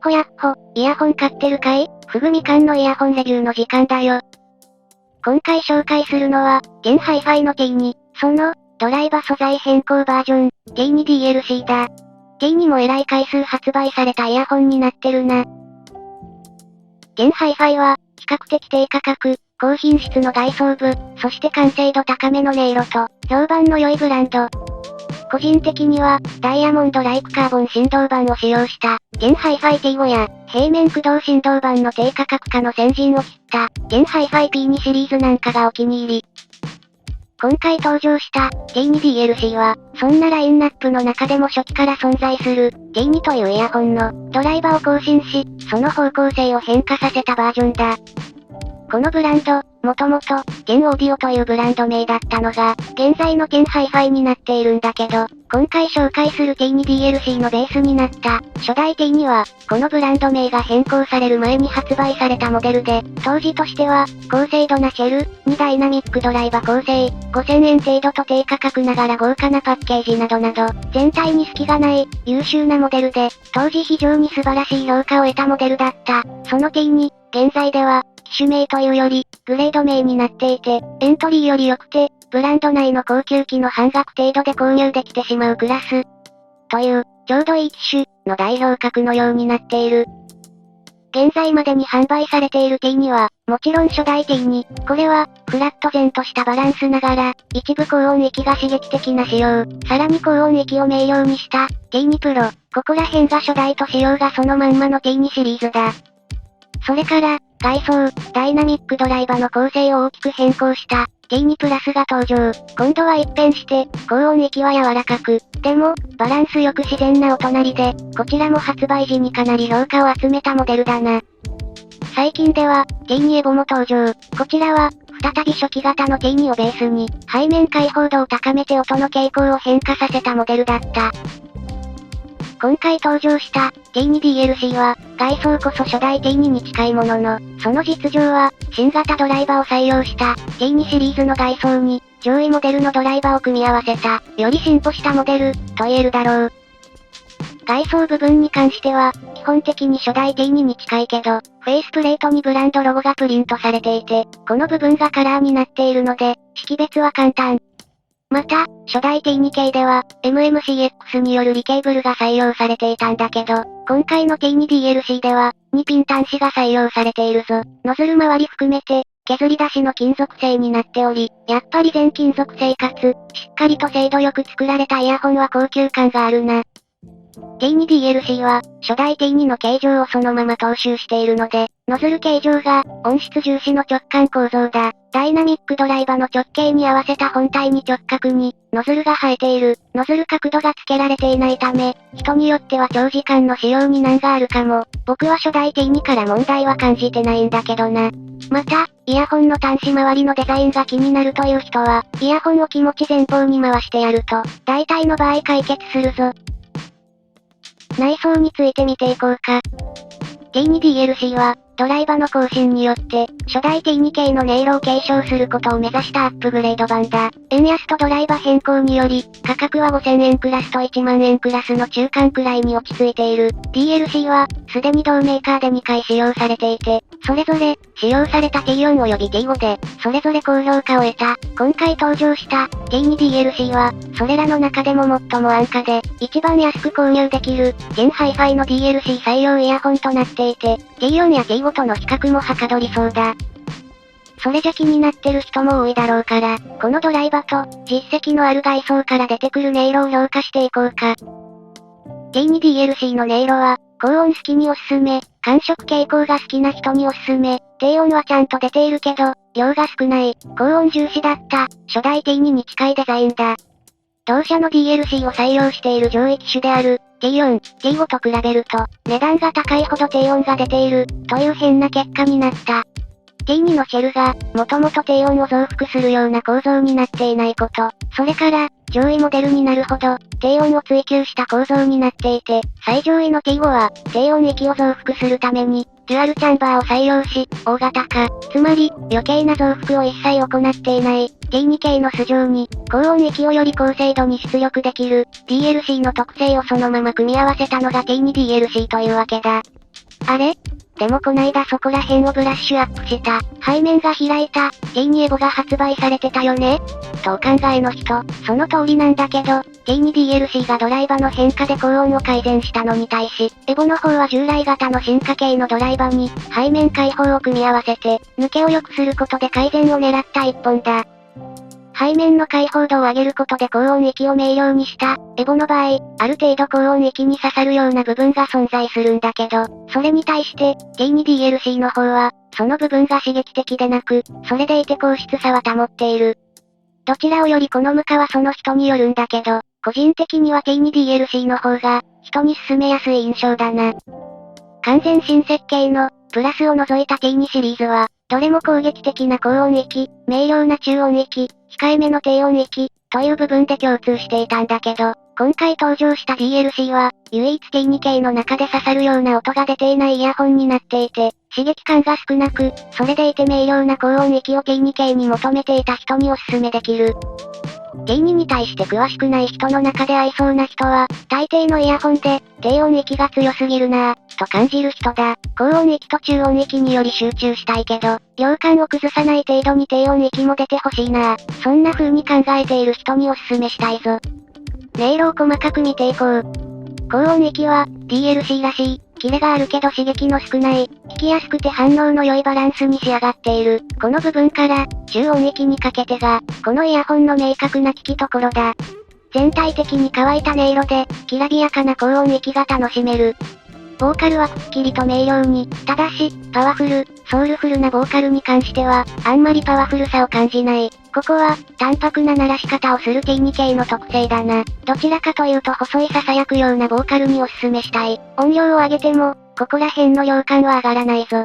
ほやっほ、イヤホン買ってるかい？ふぐみかんのイヤホンレビューの時間だよ。今回紹介するのは、現ハイファイの T2、その、ドライバ素材変更バージョン、T2DLC だ。T2 もえらい回数発売されたイヤホンになってるな。現ハイファイは、比較的低価格、高品質の外装部、そして完成度高めの音色と、評判の良いブランド。個人的には、ダイヤモンドライクカーボン振動板を使用した、現ハイファイ T5 や、平面駆動振動板の低価格化の先陣を切った、現ハイファイ P2 シリーズなんかがお気に入り。今回登場した T2DLC は、そんなラインナップの中でも初期から存在する T2 というイヤホンのドライバーを更新し、その方向性を変化させたバージョンだ。このブランド、もともと、現オーディオというブランド名だったのが、現在の現ハイファイになっているんだけど、今回紹介する T2DLC のベースになった、初代 T2 は、このブランド名が変更される前に発売されたモデルで、当時としては、高精度なシェル、2ダイナミックドライバ構成、5000円程度と低価格ながら豪華なパッケージなどなど、全体に隙がない、優秀なモデルで、当時非常に素晴らしい評価を得たモデルだった。その T2、現在では、機種名というより、グレード名になっていて、エントリーより良くて、ブランド内の高級機の半額程度で購入できてしまうクラス。という、ちょうどいい機種の代表格のようになっている。現在までに販売されている T2 は、もちろん初代 T2、これは、フラット前としたバランスながら、一部高音域が刺激的な仕様、さらに高音域を明瞭にした、T2 Pro、ここら辺が初代と仕様がそのまんまの T2 シリーズだ。それから、外装、ダイナミックドライバの構成を大きく変更した、T2 プラスが登場。今度は一変して、高音域は柔らかく、でも、バランスよく自然な音鳴りで、こちらも発売時にかなり評価を集めたモデルだな。最近では、T2 エボも登場。こちらは、再び初期型の T2 をベースに、背面開放度を高めて音の傾向を変化させたモデルだった。今回登場した T2DLC は、外装こそ初代 T2 に近いものの、その実情は、新型ドライバーを採用した T2 シリーズの外装に、上位モデルのドライバーを組み合わせた、より進歩したモデル、と言えるだろう。外装部分に関しては、基本的に初代 T2 に近いけど、フェイスプレートにブランドロゴがプリントされていて、この部分がカラーになっているので、識別は簡単。また、初代 T2 系では、MMCX によるリケーブルが採用されていたんだけど、今回の T2DLC では、2ピン端子が採用されているぞ。ノズル周り含めて、削り出しの金属製になっており、やっぱり全金属製かつ、しっかりと精度よく作られたイヤホンは高級感があるな。T2DLC は、初代 T2 の形状をそのまま踏襲しているので、ノズル形状が、音質重視の直感構造だ。ダイナミックドライバの直径に合わせた本体に直角に、ノズルが生えている。ノズル角度がつけられていないため、人によっては長時間の使用に難があるかも。僕は初代 T2 から問題は感じてないんだけどな。また、イヤホンの端子周りのデザインが気になるという人は、イヤホンを気持ち前方に回してやると、大体の場合解決するぞ。内装について見ていこうか。T2DLC は、ドライバの更新によって、初代 T2 系の音色を継承することを目指したアップグレード版だ。円安とドライバ変更により、価格は5000円クラスと1万円クラスの中間くらいに落ち着いている。DLC は、すでに同メーカーで2回使用されていて、それぞれ、使用された T4 及び T5 で、それぞれ高評価を得た。今回登場した T2DLC は、それらの中でも最も安価で、一番安く購入できる、現ハイファイの DLC 採用イヤホンとなっていて、T4 や T5 との比較もはかどりそうだ。それじゃ気になってる人も多いだろうから、このドライバと、実績のある外装から出てくる音色を評価していこうか。T2DLC の音色は、高音好きにおすすめ、感触傾向が好きな人におすすめ、低音はちゃんと出ているけど、量が少ない、高音重視だった、初代 T2 に近いデザインだ。同社の DLC を採用している上位機種である、T4、T5 と比べると、値段が高いほど低音が出ている、という変な結果になった。T2 のシェルが、もともと低音を増幅するような構造になっていないこと、それから、上位モデルになるほど、低音を追求した構造になっていて、最上位の T5 は、低音域を増幅するために、デュアルチャンバーを採用し、大型化、つまり、余計な増幅を一切行っていない、T2 系の素性に、高音域をより高精度に出力できる、DLC の特性をそのまま組み合わせたのが T2DLC というわけだ。あれ？でもこないだそこら辺をブラッシュアップした、背面が開いた、ジェイニエボが発売されてたよね？とお考えの人、その通りなんだけど、J2DLC がドライバの変化で高音を改善したのに対し、エボの方は従来型の進化系のドライバに、背面開放を組み合わせて、抜けを良くすることで改善を狙った一本だ。背面の開放度を上げることで高音域を明瞭にした、エボの場合、ある程度高音域に刺さるような部分が存在するんだけど、それに対して、J2DLC の方は、その部分が刺激的でなく、それでいて高質さは保っている。どちらをより好むかはその人によるんだけど、個人的には J2DLC の方が、人に勧めやすい印象だな。完全新設計の、プラスを除いた T2 シリーズは、どれも攻撃的な高音域、明瞭な中音域、控えめの低音域、という部分で共通していたんだけど、今回登場した DLC は、唯一 T2 系の中で刺さるような音が出ていないイヤホンになっていて、刺激感が少なく、それでいて明瞭な高音域を T2 系に求めていた人におすすめできる。T2 に対して詳しくない人の中で合いそうな人は、大抵のイヤホンで、低音域が強すぎるなぁ、と感じる人だ。高音域と中音域により集中したいけど、量感を崩さない程度に低音域も出てほしいなぁ。そんな風に考えている人におすすめしたいぞ。音色を細かく見ていこう。高音域は、DLC らしい、キレがあるけど刺激の少ない、聞きやすくて反応の良いバランスに仕上がっている。この部分から、中音域にかけてが、このイヤホンの明確な聞きどころだ。全体的に乾いた音色で、きらびやかな高音域が楽しめる。ボーカルはくっきりと明瞭に、ただし、パワフル、ソウルフルなボーカルに関しては、あんまりパワフルさを感じない。ここは、淡白な鳴らし方をする T2 系の特性だな。どちらかというと細い囁くようなボーカルにおすすめしたい。音量を上げても、ここら辺の量感は上がらないぞ。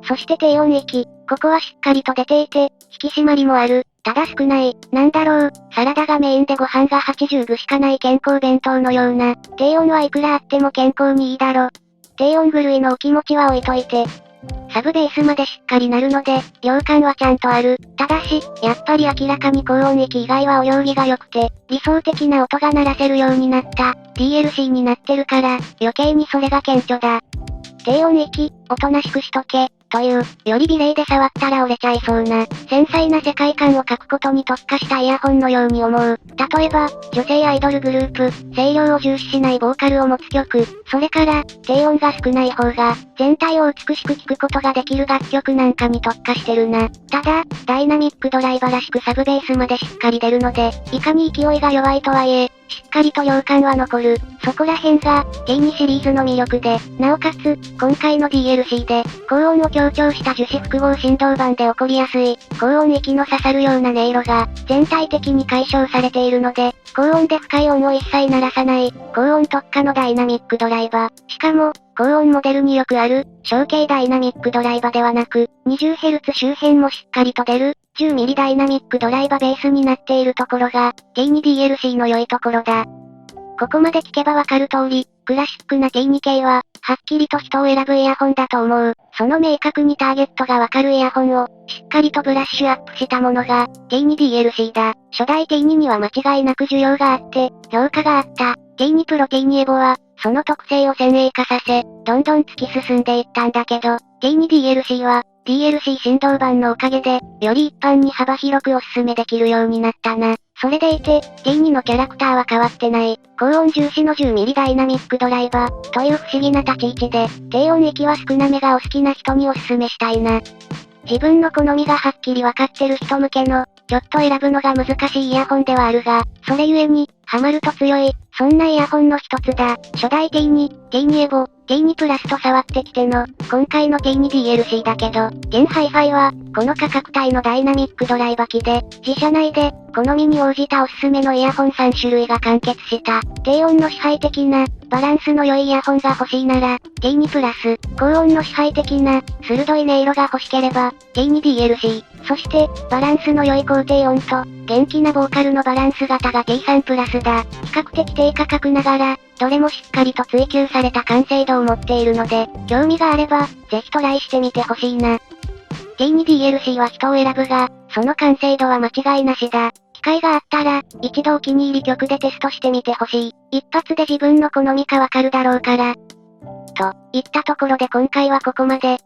そして低音域、ここはしっかりと出ていて、引き締まりもある。ただ少ない。なんだろう、サラダがメインでご飯が80具しかない健康弁当のような。低音はいくらあっても健康にいいだろ。低音狂いのお気持ちは置いといて。サブベースまでしっかりなるので、量感はちゃんとある。ただし、やっぱり明らかに高音域以外はお行儀が良くて、理想的な音が鳴らせるようになった、DLC になってるから、余計にそれが顕著だ。低音域、おとなしくしとけ、という、より美麗で触ったら折れちゃいそうな、繊細な世界観を描くことに特化したイヤホンのように思う。例えば、女性アイドルグループ、声量を重視しないボーカルを持つ曲、それから、低音が少ない方が、全体を美しく聴くことができる楽曲なんかに特化してるな。ただ、ダイナミックドライバらしくサブベースまでしっかり出るので、いかに勢いが弱いとはいえ、しっかりと量感は残る。そこら辺が、T2 シリーズの魅力で、なおかつ、今回の DLC で、高音を強調した樹脂複合振動板で起こりやすい、高音域の刺さるような音色が、全体的に解消されているので、高音で深い音を一切鳴らさない、高音特化のダイナミックドライバー。しかも、高音モデルによくある、小径ダイナミックドライバーではなく、20Hz 周辺もしっかりと出る、10mm ダイナミックドライバーベースになっているところが、T2DLC の良いところだ。ここまで聞けばわかる通り、クラシックな T2 系は、はっきりと人を選ぶイヤホンだと思う。その明確にターゲットがわかるイヤホンを、しっかりとブラッシュアップしたものが、T2DLC だ。初代 T2 には間違いなく需要があって、評価があった。T2 Pro T2 Evo は、その特性を先鋭化させ、どんどん突き進んでいったんだけど、T2DLC は、DLC 振動板のおかげで、より一般に幅広くおすすめできるようになったな。それでいて、T2 のキャラクターは変わってない。高音重視の 10mm ダイナミックドライバー、という不思議な立ち位置で、低音域は少なめがお好きな人におすすめしたいな。自分の好みがはっきりわかってる人向けの、ちょっと選ぶのが難しいイヤホンではあるが、それゆえに、ハマると強い、そんなイヤホンの一つだ。初代 T2、T2 Evo、T2 プラスと触ってきての、今回の T2DLC だけど、現ハイファイは、この価格帯のダイナミックドライバー機で、自社内で、好みに応じたおすすめのイヤホン3種類が完結した。低音の支配的な、バランスの良いイヤホンが欲しいなら、T2 プラス、高音の支配的な、鋭い音色が欲しければ、T2DLC、そして、バランスの良い高低音と、元気なボーカルのバランス型が T3 プラスだ。比較的低価格ながら、どれもしっかりと追求された完成度を持っているので、興味があれば、ぜひトライしてみてほしいな。T2DLC は人を選ぶが、その完成度は間違いなしだ。機会があったら、一度お気に入り曲でテストしてみてほしい。一発で自分の好みかわかるだろうから。といったところで今回はここまで。